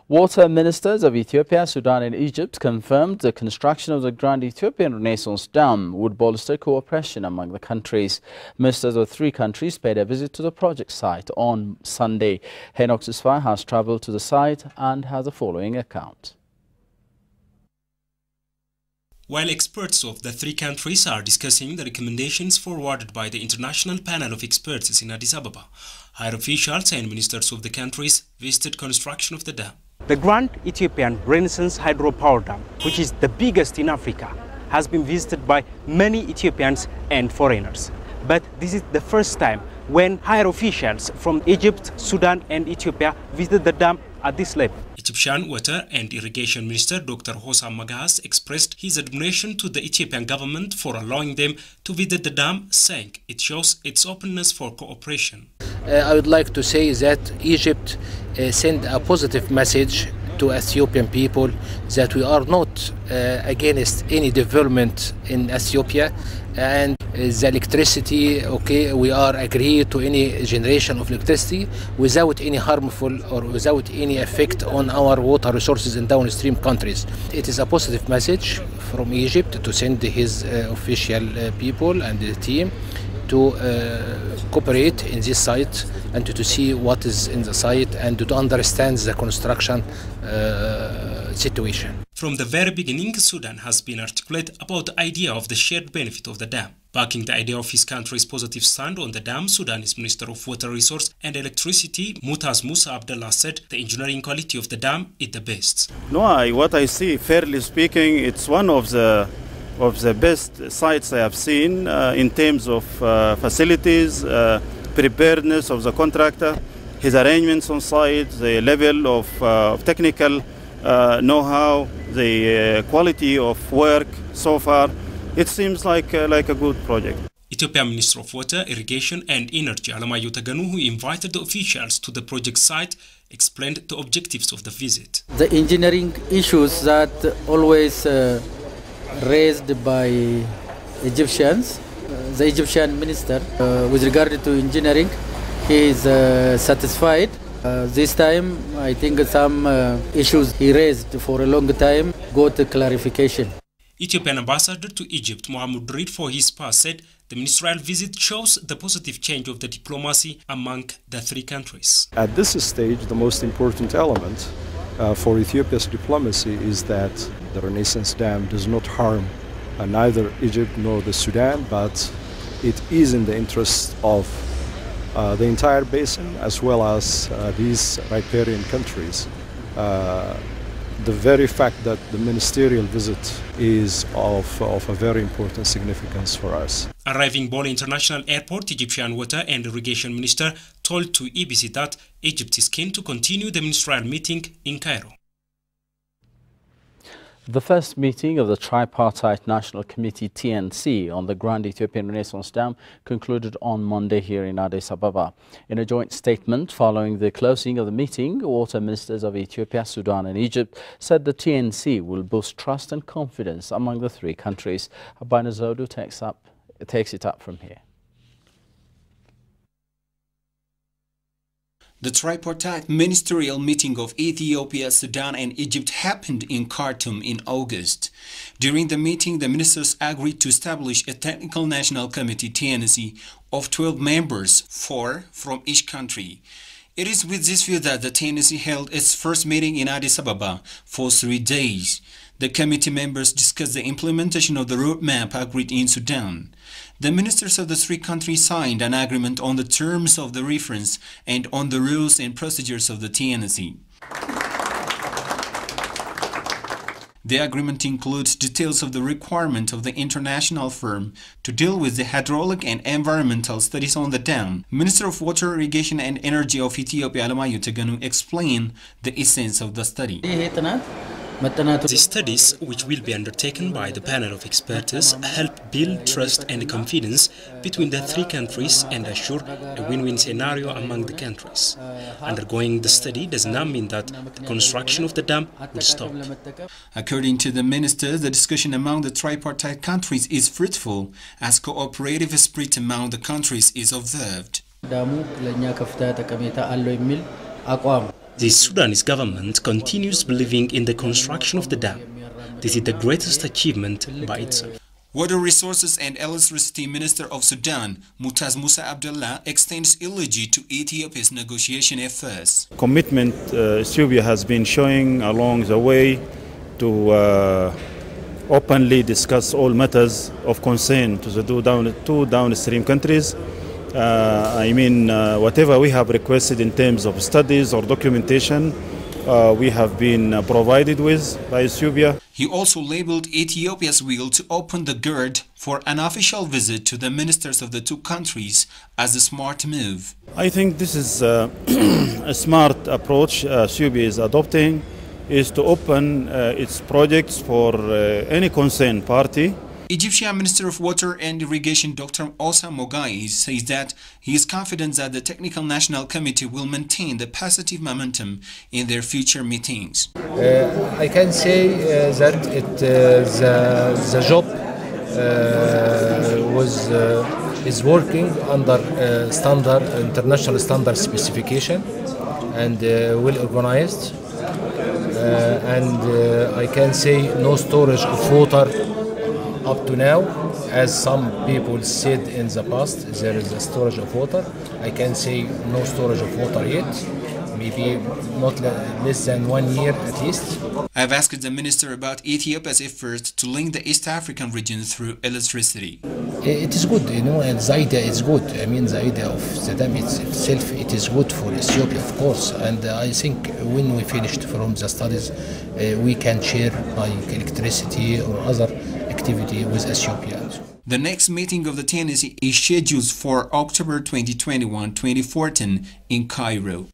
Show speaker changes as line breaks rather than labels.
Water ministers of Ethiopia, Sudan and Egypt confirmed the construction of the Grand Ethiopian Renaissance Dam would bolster cooperation among the countries. Ministers of three countries paid a visit to the project site on Sunday. Henok Sisfai has travelled to the site and has the following account.
While experts of the three countries are discussing the recommendations forwarded by the International Panel of Experts in Addis Ababa, higher officials and ministers of the countries visited construction of the dam.
The Grand Ethiopian Renaissance Hydropower Dam, which is the biggest in Africa, has been visited by many Ethiopians and foreigners. But this is the first time when higher officials from Egypt, Sudan and Ethiopia visited the dam at this level.
Egyptian Water and Irrigation Minister Dr. Hossam Magas expressed his admiration to the Ethiopian government for allowing them to visit the dam, saying it shows its openness for cooperation.
I would like to say that Egypt sent a positive message to Ethiopian people that we are not against any development in Ethiopia, and the electricity, we are agreed to any generation of electricity without any harmful or without any effect on our water resources in downstream countries. It is a positive message from Egypt to send his official people and the team to cooperate in this site and to see what is in the site and to understand the construction situation.
From the very beginning, Sudan has been articulate about the idea of the shared benefit of the dam. Backing the idea of his country's positive stand on the dam, Sudanese Minister of Water Resource and Electricity, Mutaz Musa Abdullah, said the engineering quality of the dam is the best.
No, what I see, fairly speaking, it's one of the best sites I have seen in terms of facilities, preparedness of the contractor, his arrangements on site, the level of technical know-how, the quality of work so far. It seems like a good project.
Ethiopian Minister of Water, Irrigation and Energy, Alamayo Taganu, who invited the officials to the project site, explained the objectives of the visit.
The engineering issues that always raised by Egyptians, the Egyptian minister, with regard to engineering, he is satisfied. This time, I think some issues he raised for a long time got clarification.
Ethiopian ambassador to Egypt, Mohammed Reid, for his part, said the ministerial visit shows the positive change of the diplomacy among the three countries.
At this stage, the most important element for Ethiopia's diplomacy is that the Renaissance Dam does not harm neither Egypt nor the Sudan, but it is in the interest of the entire basin as well as these riparian countries. The very fact that the ministerial visit is of a very important significance for us.
Arriving Bole International Airport, Egyptian Water and Irrigation Minister told to EBC that Egypt is keen to continue the ministerial meeting in Cairo.
The first meeting of the tripartite National Committee TNC on the Grand Ethiopian Renaissance Dam concluded on Monday here in Addis Ababa. In a joint statement following the closing of the meeting, water ministers of Ethiopia, Sudan and Egypt said the TNC will boost trust and confidence among the three countries. Abina Zodu takes it up from here.
The tripartite ministerial meeting of Ethiopia, Sudan and Egypt happened in Khartoum in August. During the meeting, the ministers agreed to establish a Technical National Committee TNC of 12 members, 4 from each country. It is with this view that the TNC held its first meeting in Addis Ababa for 3 days. The committee members discussed the implementation of the roadmap agreed in Sudan. The ministers of the three countries signed an agreement on the terms of the reference and on the rules and procedures of the TNC. The agreement includes details of the requirement of the international firm to deal with the hydraulic and environmental studies on the dam. Minister of Water, Irrigation and Energy of Ethiopia, Alamayo Taganu, explained the essence of the study.
The studies, which will be undertaken by the panel of experts, help build trust and confidence between the three countries and assure a win-win scenario among the countries. Undergoing the study does not mean that the construction of the dam will stop.
According to the minister, the discussion among the tripartite countries is fruitful as cooperative spirit among the countries is observed.
The Sudanese government continues believing in the construction of the dam. This is the greatest achievement by itself.
Water Resources and Electricity Minister of Sudan, Mutaz Musa Abdullah, extends eulogy to Ethiopia's negotiation efforts.
Commitment Ethiopia has been showing along the way to openly discuss all matters of concern to the two downstream countries. Whatever we have requested in terms of studies or documentation, we have been provided with by Ethiopia.
He also labeled Ethiopia's will to open the GERD for an official visit to the ministers of the two countries as a smart move.
I think this is a smart approach Ethiopia is adopting, is to open its projects for any concerned party.
Egyptian Minister of Water and Irrigation Dr. Osa Mogai says that he is confident that the Technical National Committee will maintain the positive momentum in their future meetings.
I can say that the job is working under international standard specification and well organized. I can say no storage of water up to now, as some people said in the past, there is a storage of water. I can say no storage of water yet, maybe not less than 1 year at least.
I have asked the minister about Ethiopia's efforts to link the East African region through electricity.
It is good, and the idea is good. The idea of the dam itself, it is good for Ethiopia, of course. And I think when we finished from the studies, we can share like electricity or other activity with Ethiopia.
The next meeting of the TNC is scheduled for October 2021-2014 in Cairo.